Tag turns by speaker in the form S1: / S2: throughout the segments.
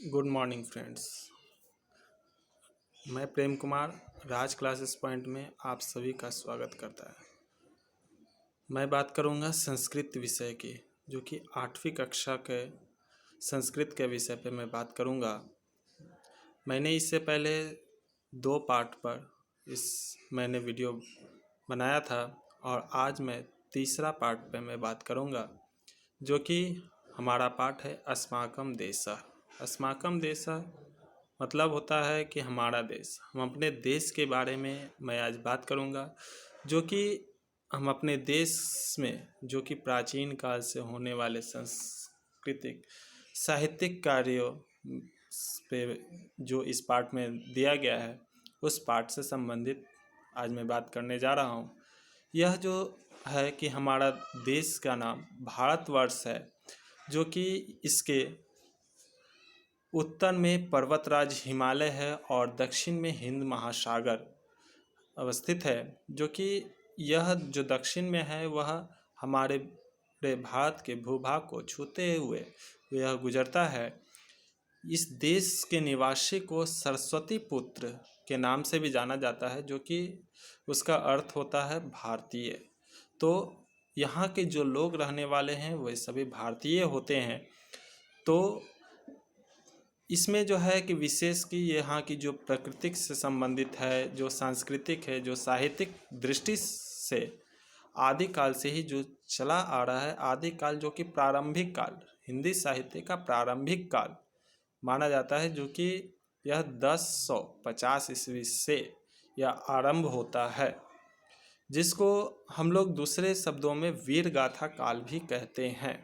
S1: Good morning friends. मैं Prem Kumar Raj classes point में आप सभी का स्वागत करता है। मैं बात करूंगा संस्कृत विषय की, जो कि 8वीं कक्षा के संस्कृत के विषय पे मैं बात करूंगा। मैंने इससे पहले 2 पार्ट पर मैंने वीडियो बनाया था और आज मैं तीसरा पार्ट पे मैं बात करूंगा, जो कि हमारा पाठ है अस्माकम देशः। अस्माकम देशः मतलब होता है कि हमारा देश। हम अपने देश के बारे में मैं आज बात करूंगा, जो कि हम अपने देश में जो कि प्राचीन काल से होने वाले सांस्कृतिक साहित्यिक कार्यों पे जो इस पाठ में दिया गया है, उस पाठ से संबंधित आज मैं बात करने जा रहा हूँ। यह जो है कि हमारा देश का नाम भारतवर्ष है, जो कि इसके उत्तर में पर्वतराज हिमालय है और दक्षिण में हिंद महासागर अवस्थित है। जो कि यह जो दक्षिण में है वह हमारे भारत के भूभाग को छूते हुए यह गुजरता है। इस देश के निवासी को सरस्वती पुत्र के नाम से भी जाना जाता है, जो कि उसका अर्थ होता है भारतीय। तो यहाँ के जो लोग रहने वाले हैं वे सभी भारतीय होते हैं। तो इसमें जो है कि विशेष कि यहाँ की जो प्राकृतिक से संबंधित है, जो सांस्कृतिक है, जो साहित्यिक दृष्टि से आदिकाल से ही जो चला आ रहा है, आदिकाल जो कि प्रारंभिक काल, हिंदी साहित्य का प्रारंभिक काल माना जाता है, जो कि यह 1050 ईस्वी से यह आरंभ होता है, जिसको हम लोग दूसरे शब्दों में वीर गाथा काल भी कहते हैं।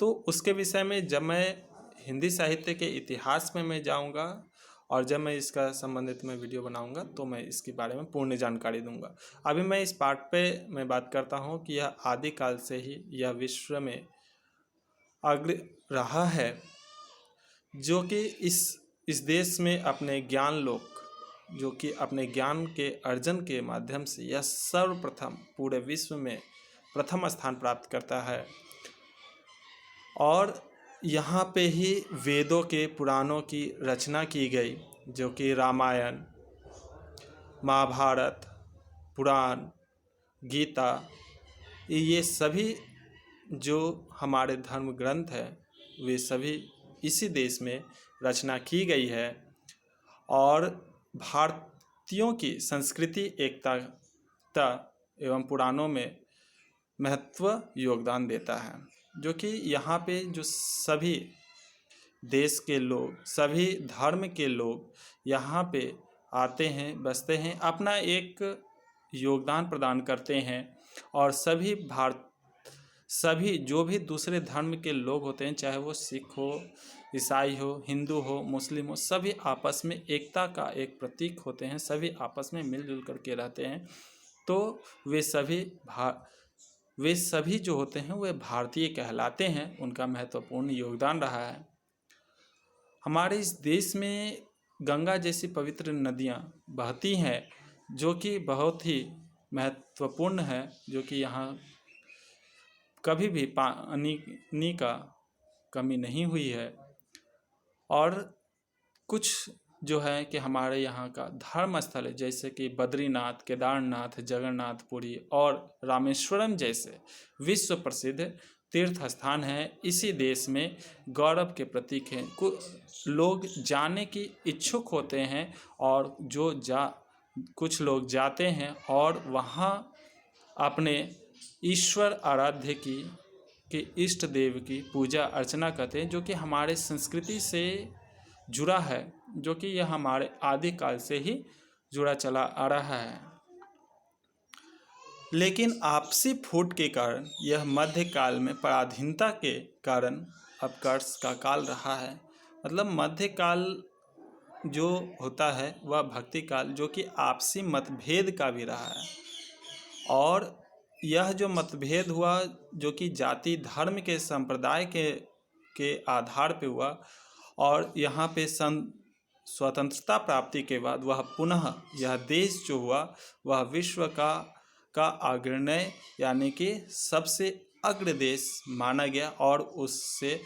S1: तो उसके विषय में जब मैं हिंदी साहित्य के इतिहास में मैं जाऊंगा और जब मैं इसका संबंधित में वीडियो बनाऊंगा तो मैं इसके बारे में पूर्ण जानकारी दूंगा। अभी मैं इस पार्ट पे मैं बात करता हूं कि यह आदिकाल से ही यह विश्व में अग्र रहा है, जो कि इस देश में अपने ज्ञान लोक, जो कि अपने ज्ञान के अर्जन के माध्यम से यह सर्वप्रथम पूरे विश्व में प्रथम स्थान प्राप्त करता है। और यहाँ पे ही वेदों के पुराणों की रचना की गई, जो कि रामायण, महाभारत, पुराण, गीता, ये सभी जो हमारे धर्म ग्रंथ हैं वे सभी इसी देश में रचना की गई है। और भारतीयों की संस्कृति एकता एवं पुराणों में महत्व योगदान देता है, जो कि यहाँ पे जो सभी देश के लोग, सभी धर्म के लोग यहाँ पे आते हैं, बसते हैं, अपना एक योगदान प्रदान करते हैं। और सभी जो भी दूसरे धर्म के लोग होते हैं, चाहे वो सिख हो, ईसाई हो, हिंदू हो, मुस्लिम हो, सभी आपस में एकता का एक प्रतीक होते हैं, सभी आपस में मिलजुल करके रहते हैं। तो वे सभी जो होते हैं वे भारतीय कहलाते हैं। उनका महत्वपूर्ण योगदान रहा है। हमारे इस देश में गंगा जैसी पवित्र नदियाँ बहती हैं, जो कि बहुत ही महत्वपूर्ण है, जो कि यहाँ कभी भी पानी का कमी नहीं हुई है। और कुछ जो है कि हमारे यहाँ का धर्म स्थल है, जैसे कि बद्रीनाथ, केदारनाथ, जगन्नाथपुरी और रामेश्वरम जैसे विश्व प्रसिद्ध तीर्थ स्थान हैं, इसी देश में गौरव के प्रतीक हैं। कुछ लोग जाने की इच्छुक होते हैं और कुछ लोग जाते हैं और वहाँ अपने ईश्वर आराध्य के इष्ट देव की पूजा अर्चना करते हैं, जो कि हमारे संस्कृति से जुड़ा है, जो कि यह हमारे आदिकाल से ही जुड़ा चला आ रहा है। लेकिन आपसी फूट के कारण यह मध्यकाल में पराधीनता के कारण अपकर्ष का काल रहा है। मतलब मध्यकाल जो होता है वह भक्ति काल, जो कि आपसी मतभेद का भी रहा है। और यह जो मतभेद हुआ, जो कि जाति धर्म के संप्रदाय के आधार पे हुआ, और यहाँ पे स्वतंत्रता प्राप्ति के बाद वह पुनः यह देश जो हुआ वह विश्व का अग्रणी यानी कि सबसे अग्र देश माना गया और उससे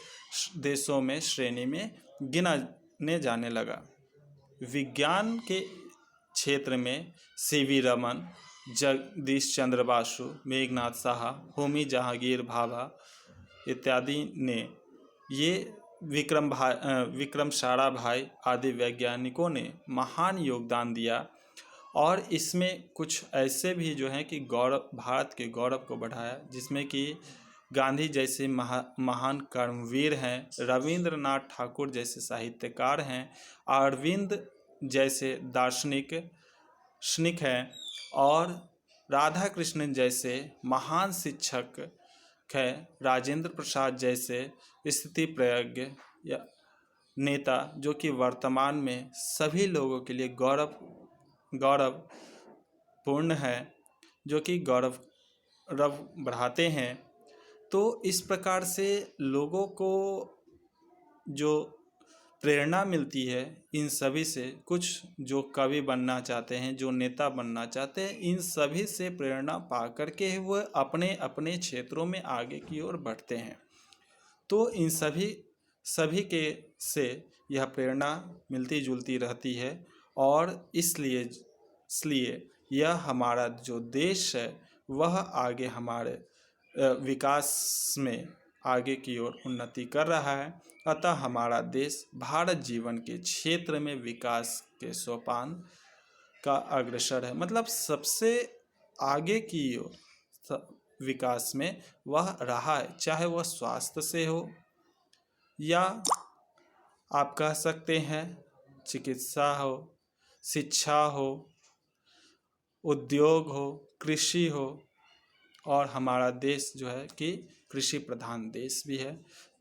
S1: देशों में श्रेणी में गिनाने जाने लगा। विज्ञान के क्षेत्र में सीवी रमन, जगदीश चंद्र बासु, मेघनाथ साहा, होमी जहांगीर भाभा इत्यादि ने, ये विक्रम साराभाई आदि वैज्ञानिकों ने महान योगदान दिया। और इसमें कुछ ऐसे भी जो हैं कि भारत के गौरव को बढ़ाया, जिसमें कि गांधी जैसे महान कर्मवीर हैं, रविंद्रनाथ ठाकुर जैसे साहित्यकार हैं, अरविंद जैसे दार्शनिक हैं, और राधा कृष्णन जैसे महान शिक्षक हैं, राजेंद्र प्रसाद जैसे स्थिति प्रज्ञ या नेता, जो कि वर्तमान में सभी लोगों के लिए गौरवपूर्ण है, जो कि गौरव बढ़ाते हैं। तो इस प्रकार से लोगों को जो प्रेरणा मिलती है इन सभी से, कुछ जो कवि बनना चाहते हैं, जो नेता बनना चाहते हैं, इन सभी से प्रेरणा पा करके वह अपने अपने क्षेत्रों में आगे की ओर बढ़ते हैं। तो इन सभी के से यह प्रेरणा मिलती जुलती रहती है, और इसलिए यह हमारा जो देश है वह आगे हमारे विकास में आगे की ओर उन्नति कर रहा है। अतः हमारा देश भारत जीवन के क्षेत्र में विकास के सोपान का अग्रसर है, मतलब सबसे आगे की ओर विकास में वह रहा है, चाहे वह स्वास्थ्य से हो, या आप कह सकते हैं चिकित्सा हो, शिक्षा हो, उद्योग हो, कृषि हो। और हमारा देश जो है कि कृषि प्रधान देश भी है।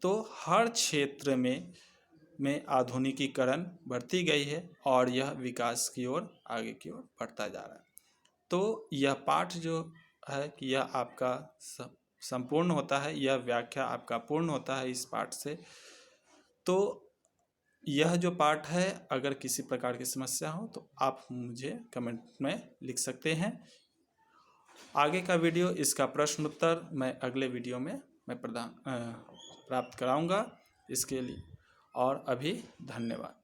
S1: तो हर क्षेत्र में आधुनिकीकरण बढ़ती गई है, और यह विकास की ओर आगे की ओर बढ़ता जा रहा है। तो यह पाठ जो है कि यह आपका संपूर्ण होता है, यह व्याख्या आपका पूर्ण होता है इस पाठ से। तो यह जो पाठ है, अगर किसी प्रकार की समस्या हो तो आप मुझे कमेंट में लिख सकते हैं। आगे का वीडियो, इसका प्रश्न उत्तर मैं अगले वीडियो में मैं प्राप्त कराऊंगा इसके लिए। और अभी धन्यवाद।